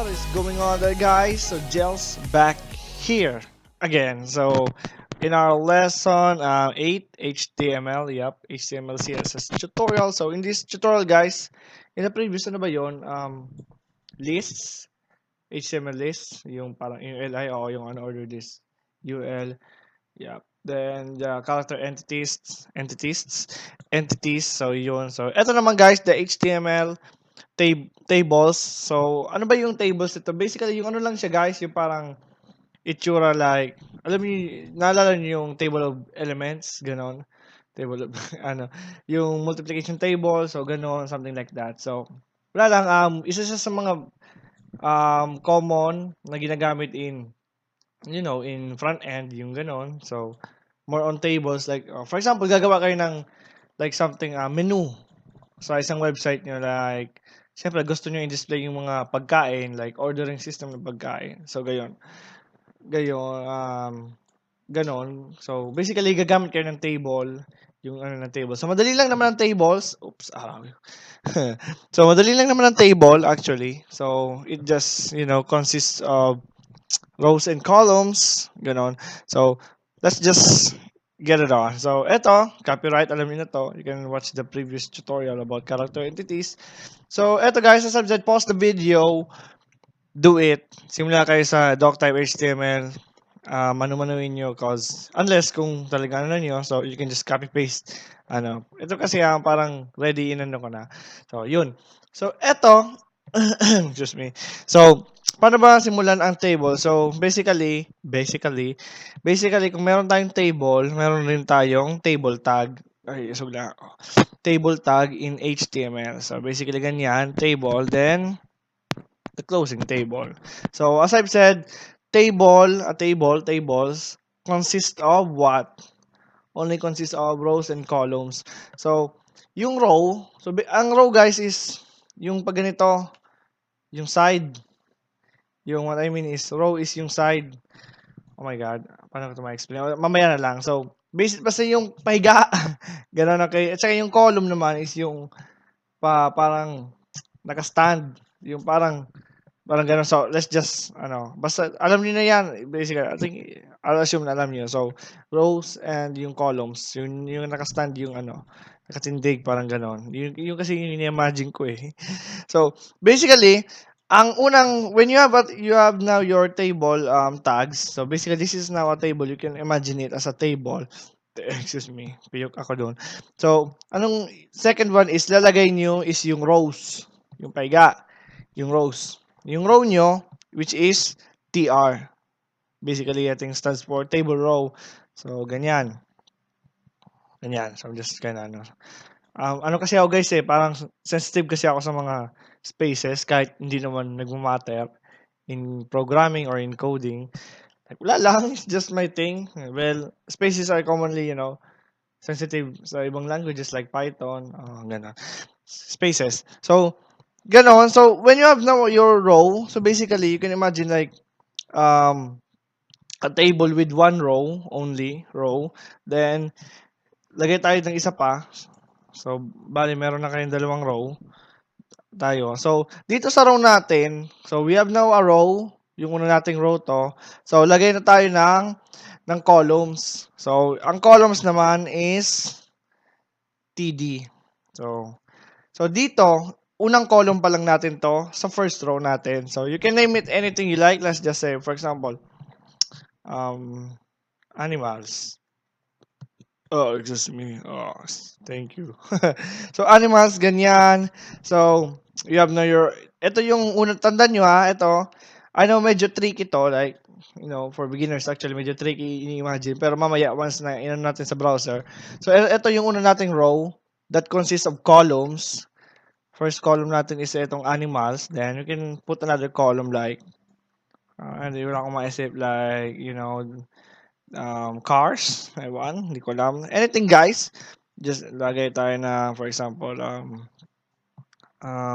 What is going on there, guys? So Jel's back here again. So in our lesson 8 HTML, yep, HTML CSS tutorial. So in this tutorial, guys, in the previous ano ba yon? Lists, HTML lists, yung parang ULI o yung unordered list, UL, yep. Then the character entities. So yun. So eto naman, guys, the HTML tables. So, ano ba yung tables ito? Basically, yung ano lang siya, guys, yung parang itsura like, alam niyo, naalala niyo yung table of elements, ganon. Table of, ano, yung multiplication table, so ganon, something like that. So, wala lang, isa siya sa mga common na ginagamit in, in front end, yung ganon. So, more on tables, like, for example, gagawa kayo ng, like something, menu sa isang website nyo, like, siyempre gusto nyo i-display yung mga pagkain, like ordering system ng pagkain. So, ganon. So, basically, gagamit kayo ng table, yung ano ng table. So, madali lang naman ang tables. Oops, So, madali lang naman ang table, actually. So, it just, consists of rows and columns, ganon. So, let's just get it on. So, eto, copyright, alam niyo na to. You can watch the previous tutorial about character entities. So, eto guys, as I've said, pause the video, do it. Simula kayo sa doctype HTML, manu-manuin nyo cause unless kung talaga ano nyo, so you can just copy paste. Ito kasi parang ready in ano ko na. So, yun. So, eto, excuse me. So, paano ba simulan ang table? So, basically, kung meron tayong table, meron rin tayong table tag. Ay, isog lang ako. Table tag in HTML. So, basically, ganyan. Table, then, the closing table. So, as I've said, tables, consist of what? Only consists of rows and columns. So, yung row, ang row, guys, is yung pag ganito, yung side. Yung what I mean is, row is yung side. Oh my God. Paano ko ito ma-explain? Mamaya na lang. So, basta yung pahiga. Ganun, okay. At saka yung column naman is yung parang naka-stand. Yung parang ganun. So, let's just, basta alam niyo na yan. Basically, I think, I'll assume na alam niyo. So, rows and yung columns. Yung naka-stand yung nakatindig, parang ganun. Yung kasi yung imagine ko eh. So, basically, when you have now your table tags. So, basically, this is now a table. You can imagine it as a table. Excuse me, piyok ako doon. So, anong second one is lalagay nyo is yung rows. Yung paiga. Yung rows. Yung row nyo, which is TR. Basically, I think stands for table row. So, ganyan. Ganyan. So, just ano. Ano kasi ako, guys, parang sensitive kasi ako sa mga spaces kahit hindi naman nagmamatter in programming or in coding. Like, wala lang, it's just my thing. Well, spaces are commonly, sensitive sa ibang languages like Python, gano'n. Spaces. So, gano'n. So, when you have now your row, so basically, you can imagine like, a table with one row, only row. Then, lagay tayo ng isa pa. So, bali, meron na kayong dalawang row tayo. So, dito sa row natin, so we have now a row, yung una nating row to. So, lagay na tayo ng columns. So, ang columns naman is TD. So dito, unang column pa lang natin to sa first row natin. So, you can name it anything you like. Let's just say, for example, animals. Oh, excuse me. Oh, thank you. So, animals, ganyan. So, you have now ito yung unang, tandaan nyo ha, ito. I know medyo tricky to, like, for beginners actually, medyo tricky i-imagine. Pero mamaya, once na inan natin sa browser. So, ito yung una nating row that consists of columns. First column natin is itong animals. Then, you can put another column like, hindi wala akong maisip, like, cars, ewan, hindi ko alam. Anything, guys. Just lagay tayo na, for example,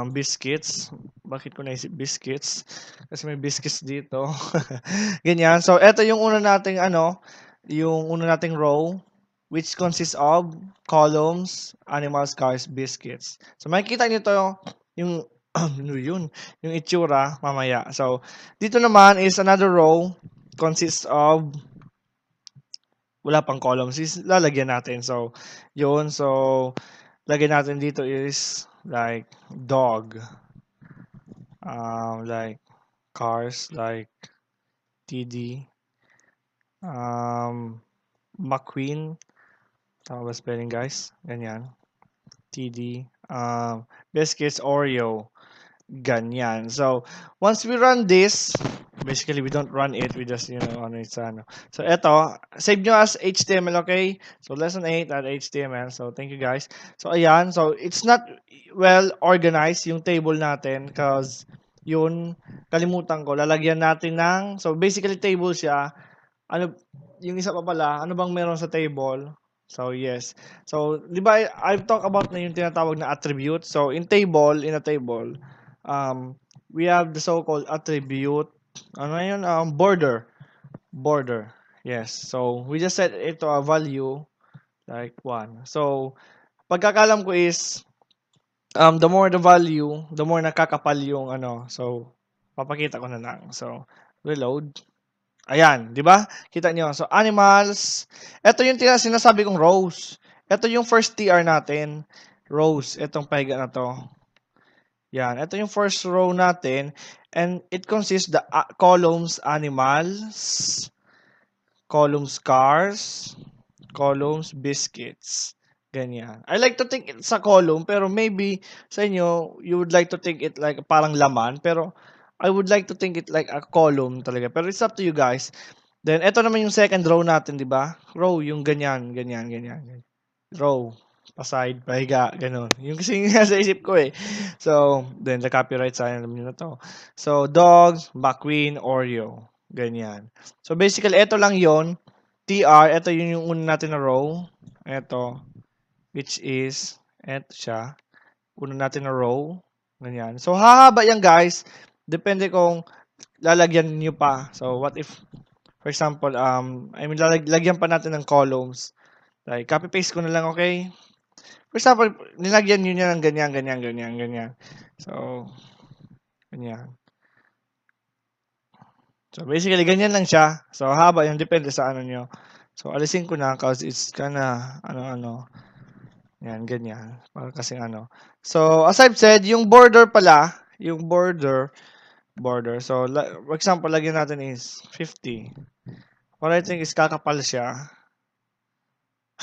biscuits. Bakit ko naisip biscuits? Kasi may biscuits dito. Ganyan. So, ito yung una nating, yung una nating row, which consists of columns, animals, cars, biscuits. So, makikita nyo to, yung ano yun, yung itsura mamaya. So, dito naman is another row consists of wala pang columns is lalagyan natin. So, yun. So, lagyan natin dito is like dog, like cars, like TD, McQueen. Tama ba spelling guys? Ganyan. TD. Biscuits Oreo. Ganyan. So, once we run this, basically we don't run it, we just, ano it's ano. So, eto, save nyo as HTML, okay? So, lesson 8 at HTML. So, thank you guys. So, ayan. So, it's not well organized yung table natin because yun, kalimutan ko. Lalagyan natin ng, so basically table siya. Ano, yung isa pa pala, ano bang meron sa table? So, yes. So, di ba, I've talked about na yung tinatawag na attribute. So, in a table, we have the so-called attribute, ano yun, border. Border. Yes. So, we just set it to a value, like 1. So, pagkakalam ko is, the more the value, the more nakakapal yung ano. So, papakita ko na lang. So, reload. Ayan, 'di ba? Kita niyo. So animals, ito yung sinasabi kong rows. Ito yung first TR natin. Rows, itong pahiga na 'to. Yan, ito yung first row natin and it consists the columns animals, columns cars, columns biscuits. Ganyan. I like to think it sa column pero maybe sa inyo you would like to think it like parang laman pero I would like to think it like a column talaga. Pero it's up to you guys. Then, eto naman yung second row natin, di ba? Row, yung ganyan, ganyan, ganyan. Row, paside, pahiga, ganun. Yung kasi yung nasa isip ko eh. So, then the copyright sign, alam niyo na to. So, dogs, McQueen, Oreo. Ganyan. So, basically, eto lang yon TR, eto yun yung una natin na row. Eto, which is, eto siya. Una natin na row. Ganyan. So, hahaba yan guys. Depende kung lalagyan nyo pa. So, what if for example, I mean, lagyan pa natin ng columns. Like, copy-paste ko na lang, okay? For example, nilagyan nyo niya ng ganyan, ganyan, ganyan, ganyan. So, ganyan. So, basically, ganyan lang siya. So, haba yung depende sa ano nyo. So, alisin ko na cause it's kinda, ano. Yan, ganyan. Para kasing ano. So, as I've said, yung border pala, yung border. So, for example, lagyan natin is 50. What I think is kakapal siya.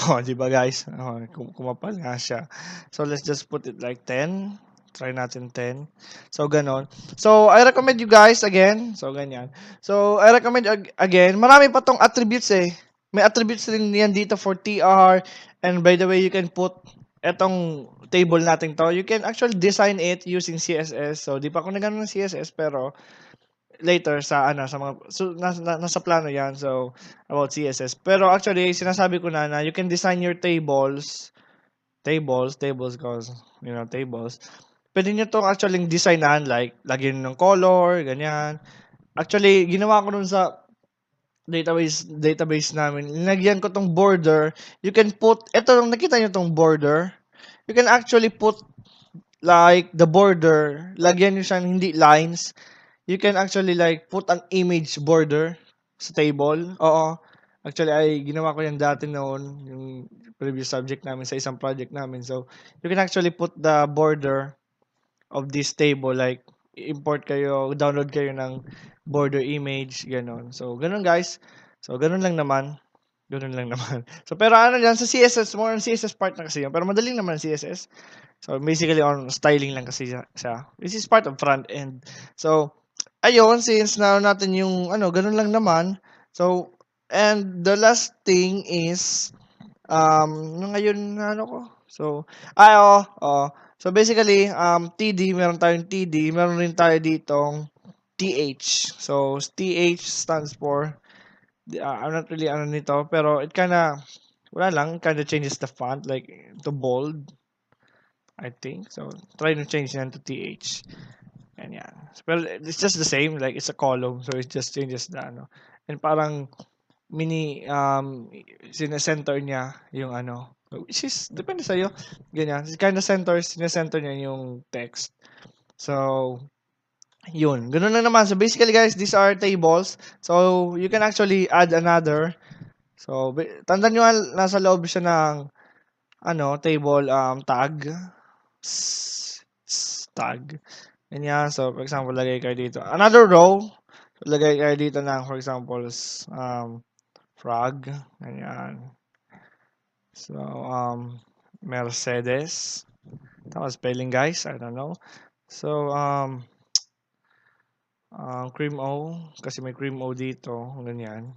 Oh, 'di ba guys? Oh, kumapal nga siya. So let's just put it like 10. Try natin 10. So ganon. So I recommend you guys again. So ganyan. So I recommend again. Marami pa tong attributes eh. May attributes rin yan dito for TR. And by the way, you can put etong table natin to. You can actually design it using CSS. So di pa ako nagano ng CSS pero later sa ano sa mga so nasa plano 'yan so about CSS pero actually sinasabi ko na you can design your tables cause tables pwede nyo tong actually designan like lagyan ng color ganyan actually ginawa ko nun sa database namin linagyan ko tong border you can put eto nakita niyo tong border you can actually put like the border lagyan niyo siya hindi lines you can actually like put an image border sa table. Oo. Actually, ay ginawa ko yan dati noon, yung previous subject namin sa isang project namin. So, you can actually put the border of this table like import kayo, download kayo ng border image, ganon. So, ganon guys. So, ganon lang naman. Ganon lang naman. So, pero ano yan, sa CSS, more on CSS part na kasi yan. Pero madaling naman CSS. So, basically on styling lang kasi siya. This is part of front end. So, ayun, since na natin yung ano, ganun lang naman. So, and the last thing is, ngayon na ano ko. So, So, basically, TD, meron tayong TD, meron rin tayo ditong TH. So, TH stands for, I'm not really ano nito, pero it kinda, wala lang, kinda changes the font, like, to bold, I think. So, try to change yan to TH. And yeah. Well, it's just the same. Like, it's a column. So, it just changes the ano. And parang mini, sinesenter niya yung ano. Which is, depende sa'yo. Ganyan. Kind of center, sinesenter niya yung text. So, yun. Ganun lang naman. So, basically guys, these are tables. So, you can actually add another. So, tandaan nyo, nasa loob siya ng, table, tag. Tag. Ganyan. So, for example, lagay kayo dito. Another row. So, lagay kayo dito ng, for example, frog. Ganyan. So, Mercedes. Tama spelling, guys. I don't know. So, cream O. Kasi may cream O dito. Ganyan.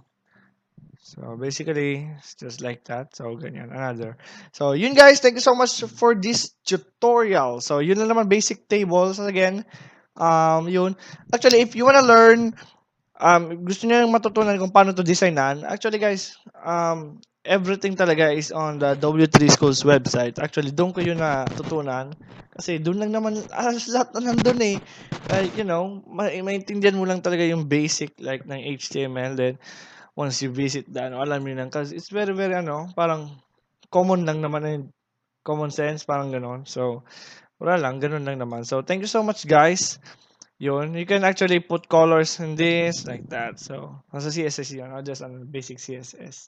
So, basically, it's just like that. So, ganyan. Another. So, yun guys. Thank you so much for this tutorial. So, yun lang naman. Basic tables. Again, yun. Actually, if you wanna learn, gusto niyo yung matutunan kung paano to designan, actually guys, everything talaga is on the W3 Schools website. Actually, doon ko yun natutunan. Kasi doon lang naman, lahat na nandun eh. Like, maintindihan mo lang talaga yung basic like ng HTML. Then, once you visit the, alam mo yun lang. Kasi it's very, very, parang common lang naman yung common sense, parang ganon. So, wala lang, ganun lang naman. So, thank you so much guys. Yun, you can actually put colors in this, like that. So, nasa CSS yun, not just on basic CSS.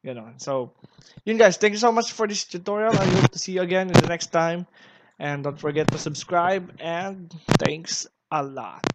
Ganon. So, yun guys, thank you so much for this tutorial. I hope to see you again in the next time. And don't forget to subscribe, and thanks a lot.